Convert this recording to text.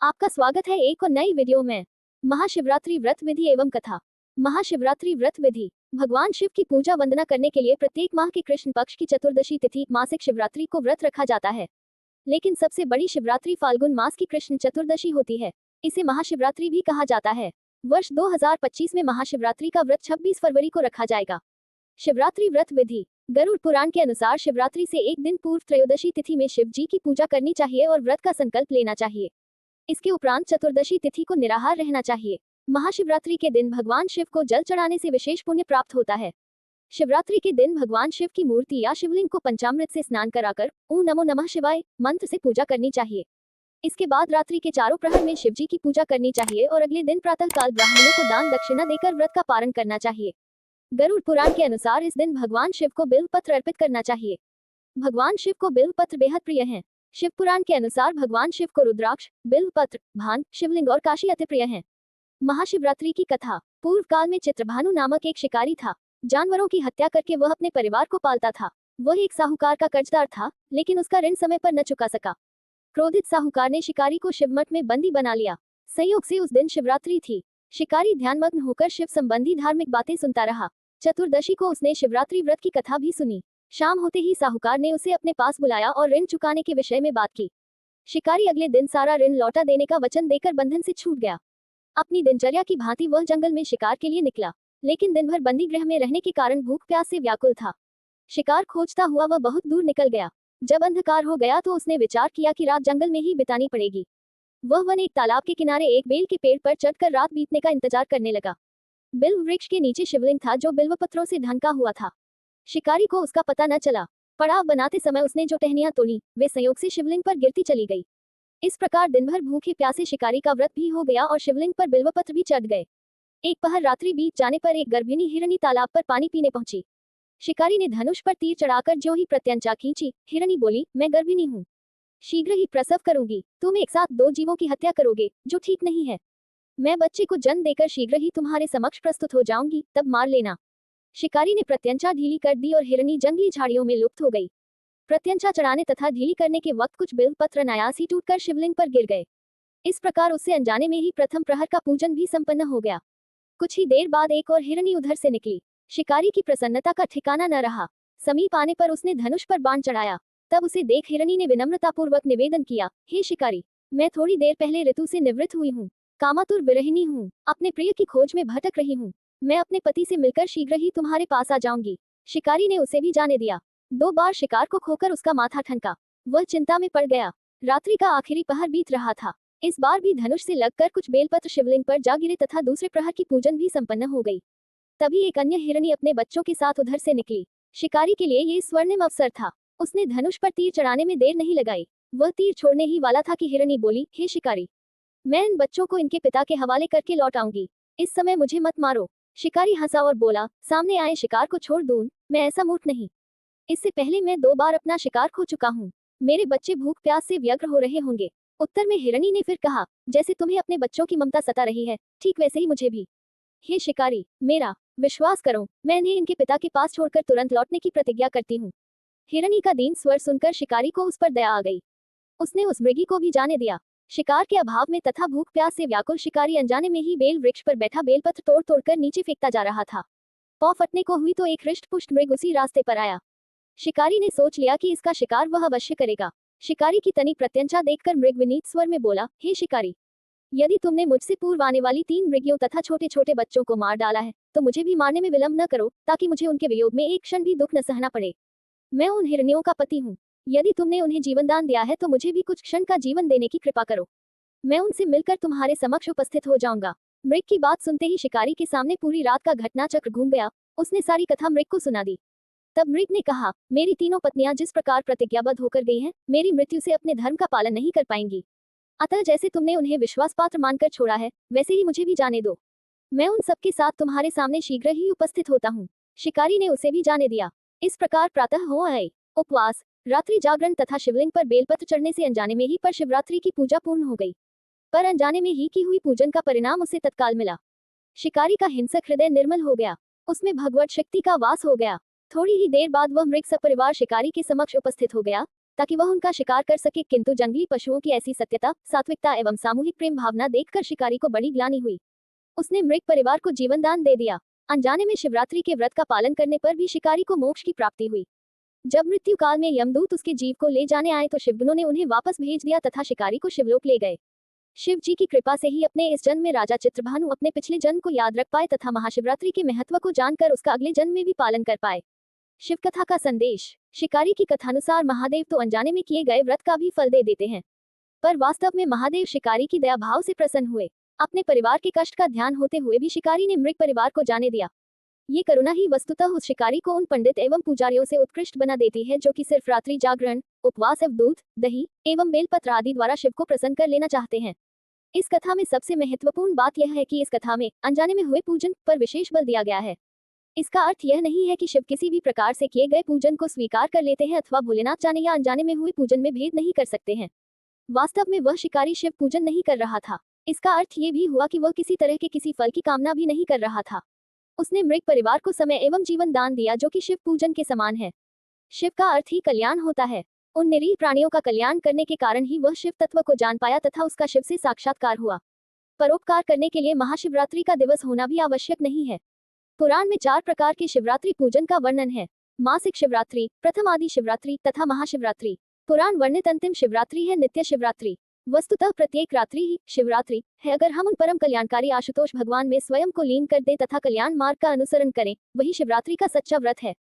आपका स्वागत है एक और नई वीडियो में। महाशिवरात्रि व्रत विधि एवं कथा। महाशिवरात्रि व्रत विधि भगवान शिव की पूजा वंदना करने के लिए प्रत्येक माह के कृष्ण पक्ष की चतुर्दशी तिथि मासिक शिवरात्रि को व्रत रखा जाता है। लेकिन सबसे बड़ी शिवरात्रि फाल्गुन मास की कृष्ण चतुर्दशी होती है। इसे महाशिवरात्रि भी कहा जाता है। वर्ष 2025 में महाशिवरात्रि का व्रत 26 फरवरी को रखा जाएगा। शिवरात्रि व्रत विधि गरुड़ पुराण के अनुसार शिवरात्रि से एक दिन पूर्व त्रयोदशी तिथि में शिव जी की पूजा करनी चाहिए और व्रत का संकल्प लेना चाहिए। इसके उपरांत चतुर्दशी तिथि को निराहार रहना चाहिए। महाशिवरात्रि के दिन भगवान शिव को जल चढ़ाने से विशेष पुण्य प्राप्त होता है। शिवरात्रि के दिन भगवान शिव की मूर्ति या शिवलिंग को पंचामृत से स्नान कराकर ओम नमो नमः शिवाय मंत्र से पूजा करनी चाहिए। इसके बाद रात्रि के चारों प्रहर में शिव जी की पूजा करनी चाहिए और अगले दिन प्रातः काल ब्राह्मणों को दान दक्षिणा देकर व्रत का पारण करना चाहिए। गरुड़ पुराण के अनुसार इस दिन भगवान शिव को बिल्व पत्र अर्पित करना चाहिए। भगवान शिव को बिल्व पत्र बेहद प्रिय हैं। शिव पुराण के अनुसार भगवान शिव को रुद्राक्ष, बिल्व पत्र, भान, शिवलिंग और काशी अति प्रिय हैं। महाशिवरात्रि की कथा पूर्व काल में चित्रभानु नामक एक शिकारी था। जानवरों की हत्या करके वह अपने परिवार को पालता था। वह एक साहूकार का कर्जदार था, लेकिन उसका ऋण समय पर न चुका सका। क्रोधित साहूकार ने शिकारी को शिवमठ में बंदी बना लिया। संयोग से उस दिन शिवरात्रि थी। शिकारी ध्यानमग्न होकर शिव संबंधी धार्मिक बातें सुनता रहा। चतुर्दशी को उसने शिवरात्रि व्रत की कथा भी सुनी। शाम होते ही साहूकार ने उसे अपने पास बुलाया और ऋण चुकाने के विषय में बात की। शिकारी अगले दिन सारा ऋण लौटा देने का वचन देकर बंधन से छूट गया। अपनी दिनचर्या की भांति वह जंगल में शिकार के लिए निकला, लेकिन दिन भर बंदी गृह में रहने के कारण भूख प्यास से व्याकुल था। शिकार खोजता हुआ वह बहुत दूर निकल गया। जब अंधकार हो गया तो उसने विचार किया कि रात जंगल में ही बितानी पड़ेगी। वह वन एक तालाब के किनारे एक बेल के पेड़ पर चढ़कर रात बीतने का इंतजार करने लगा। बिल्व वृक्ष के नीचे शिवलिंग था जो बिल्व पत्रों से ढंका हुआ था। शिकारी को उसका पता न चला। पड़ाव बनाते समय उसने जो टहनियां तोड़ी वे संयोग से शिवलिंग पर गिरती चली गई। इस प्रकार दिन भर भूखे प्यासे शिकारी का व्रत भी हो गया और शिवलिंग पर बिल्वपत्र भी चढ़ गए। एक पहर रात्रि बीत जाने पर एक गर्भिणी हिरनी तालाब पर पानी पीने पहुंची। शिकारी ने धनुष पर तीर चढ़ाकर ज्यों ही प्रत्यंचा खींची, हिरनी बोली, मैं गर्भिणी हूँ, शीघ्र ही प्रसव करूंगी। तुम एक साथ दो जीवों की हत्या करोगे, जो ठीक नहीं है। मैं बच्चे को जन्म देकर शीघ्र ही तुम्हारे समक्ष प्रस्तुत हो जाऊंगी, तब मार लेना। शिकारी ने प्रत्यंचा ढीली कर दी और हिरनी जंगली झाड़ियों में लुप्त हो गई। प्रत्यंचा चढ़ाने तथा ढीली करने के वक्त कुछ बिल्व पत्र अनायास ही टूटकर शिवलिंग पर गिर गए। इस प्रकार उससे अनजाने में ही प्रथम प्रहर का पूजन भी संपन्न हो गया। कुछ ही देर बाद एक और हिरनी उधर से निकली। शिकारी की प्रसन्नता का ठिकाना न रहा। समीप आने पर उसने धनुष पर बाण चढ़ाया। तब उसे देख हिरनी ने विनम्रतापूर्वक निवेदन किया, हे शिकारी, मैं थोड़ी देर पहले ऋतु से निवृत्त हुई हूँ, कामातुर विरहिणी हूँ, अपने प्रिय की खोज में भटक रही हूँ। मैं अपने पति से मिलकर शीघ्र ही तुम्हारे पास आ जाऊंगी। शिकारी ने उसे भी जाने दिया। 2 बार शिकार को खोकर उसका माथा ठनका। वह चिंता में पड़ गया। रात्रि का आखिरी पहर बीत रहा था। इस बार भी धनुष से लगकर कुछ बेलपत्र शिवलिंग पर जा गिरे तथा दूसरे प्रहर की पूजन भी संपन्न हो गई। तभी एक अन्य हिरनी अपने बच्चों के साथ उधर से निकली। शिकारी के लिए ये स्वर्णिम अवसर था। उसने धनुष पर तीर चढ़ाने में देर नहीं लगाई। वह तीर छोड़ने ही वाला था कि हिरनी बोली, हे शिकारी, मैं इन बच्चों को इनके पिता के हवाले करके लौट आऊंगी। इस समय मुझे मत मारो। शिकारी हंसा और बोला, सामने आए शिकार को छोड़ दूं, मैं ऐसा मूर्ख नहीं। इससे पहले मैं 2 बार अपना शिकार खो चुका हूँ। मेरे बच्चे भूख प्यास से व्यग्र हो रहे होंगे। उत्तर में हिरनी ने फिर कहा, जैसे तुम्हें अपने बच्चों की ममता सता रही है, ठीक वैसे ही मुझे भी। हे शिकारी, मेरा विश्वास करो, मैं इन्हें इनके पिता के पास छोड़कर तुरंत लौटने की प्रतिज्ञा करती हूँ। हिरनी का दीन स्वर सुनकर शिकारी को उस पर दया आ गई। उसने उस मृगी को भी जाने दिया। शिकार के अभाव में तथा भूख प्यास से व्याकुल शिकारी अनजाने में ही बेल वृक्ष पर बैठा बेलपत्र तोड़ तोड़कर नीचे फेंकता जा रहा था। पौ फटने को हुई तो एक हृष्ट पुष्ट मृग उसी रास्ते पर आया। शिकारी ने सोच लिया कि इसका शिकार वह अवश्य करेगा। शिकारी की तनी प्रत्यंचा देखकर मृग विनीत स्वर में बोला, हे शिकारी, यदि तुमने मुझसे पूर्व आने वाली 3 मृगियों तथा छोटे छोटे बच्चों को मार डाला है तो मुझे भी मारने में विलंब न करो, ताकि मुझे उनके वियोग में एक क्षण भी दुख न सहना पड़े। मैं उन हिरनियों का पति हूँ। यदि तुमने उन्हें जीवन दान दिया है तो मुझे भी कुछ क्षण का जीवन देने की कृपा करो। मैं उनसे मिलकर तुम्हारे समक्ष उपस्थित हो जाऊंगा। मृग की बात सुनते ही शिकारी के सामने पूरी रात का घटनाचक्र घूम गया। उसने सारी कथा मृग को सुना दी। तब मृग ने कहा, मेरी तीनों पत्नियां जिस प्रकार प्रतिज्ञाबद्ध होकर गई हैं, मेरी मृत्यु से अपने धर्म का पालन नहीं कर पाएंगी। अतः जैसे तुमने उन्हें विश्वास पात्र मानकर छोड़ा है, वैसे ही मुझे भी जाने दो। मैं उन सबके साथ तुम्हारे सामने शीघ्र ही उपस्थित होता हूँ। शिकारी ने उसे भी जाने दिया। इस प्रकार प्रातः हो आए। उपवास, रात्रि जागरण तथा शिवलिंग पर बेलपत्र चढ़ने से अनजाने में ही पर शिवरात्रि की पूजा पूर्ण हो गई। पर अनजाने में ही की हुई पूजन का परिणाम उसे तत्काल मिला। शिकारी का हिंसक हृदय निर्मल हो गया। उसमें भगवत शक्ति का वास हो गया। थोड़ी ही देर बाद वह मृग सपरिवार शिकारी के समक्ष उपस्थित हो गया। ताकि वह उनका शिकार कर सके, किंतु जंगली पशुओं की ऐसी सत्यता, सात्विकता एवं सामूहिक प्रेम भावना देखकर शिकारी को बड़ी ग्लानि हुई। उसने मृग परिवार को जीवन दान दे दिया। अनजाने में शिवरात्रि के व्रत का पालन करने पर भी शिकारी को मोक्ष की प्राप्ति हुई। जब मृत्यु काल में यमदूत उसके जीव को ले जाने आए तो शिवगुणों ने उन्हें वापस भेज दिया तथा शिकारी को शिवलोक ले गए। शिव जी की कृपा से ही अपने इस जन्म में राजा चित्रभानु अपने पिछले जन्म को याद रख पाए तथा महाशिवरात्रि के महत्व को जानकर उसका अगले जन्म में भी पालन कर पाए। शिव कथा का संदेश। शिकारी की कथानुसार महादेव तो अनजाने में किए गए व्रत का भी फल दे देते हैं, पर वास्तव में महादेव शिकारी की दया भाव से प्रसन्न हुए। अपने परिवार के कष्ट का ध्यान होते हुए भी शिकारी ने मृग परिवार को जाने दिया। ये करुणा ही वस्तुतः उस शिकारी को उन पंडित एवं पुजारियों से उत्कृष्ट बना देती है जो कि सिर्फ रात्रि जागरण, उपवास एवं दूध, दही एवं बेलपत्र आदि द्वारा शिव को प्रसन्न कर लेना चाहते हैं। इस कथा में सबसे महत्वपूर्ण बात यह है कि इस कथा में अनजाने में हुए पूजन पर विशेष बल दिया गया है। इसका अर्थ यह नहीं है कि शिव किसी भी प्रकार से किए गए पूजन को स्वीकार कर लेते हैं अथवा भोलेनाथ जाने या अनजाने में हुए पूजन में भेद नहीं कर सकते हैं। वास्तव में वह शिकारी शिव पूजन नहीं कर रहा था। इसका अर्थ ये भी हुआ कि वह किसी तरह के किसी फल की कामना भी नहीं कर रहा था। उसने मृग परिवार को समय एवं जीवन दान दिया जो कि शिव पूजन के समान है। शिव का अर्थ ही कल्याण होता है। उन निरीह प्राणियों का कल्याण करने के कारण ही वह शिव तत्व को जान पाया तथा उसका शिव से साक्षात्कार हुआ। परोपकार करने के लिए महाशिवरात्रि का दिवस होना भी आवश्यक नहीं है। पुराण में 4 प्रकार के शिवरात्रि पूजन का वर्णन है। मासिक शिवरात्रि, प्रथम आदि शिवरात्रि तथा महाशिवरात्रि। पुराण वर्णित अंतिम शिवरात्रि है नित्य शिवरात्रि। वस्तुतः प्रत्येक रात्रि ही शिवरात्रि है अगर हम उन परम कल्याणकारी आशुतोष भगवान में स्वयं को लीन कर दें तथा कल्याण मार्ग का अनुसरण करें, वही शिवरात्रि का सच्चा व्रत है।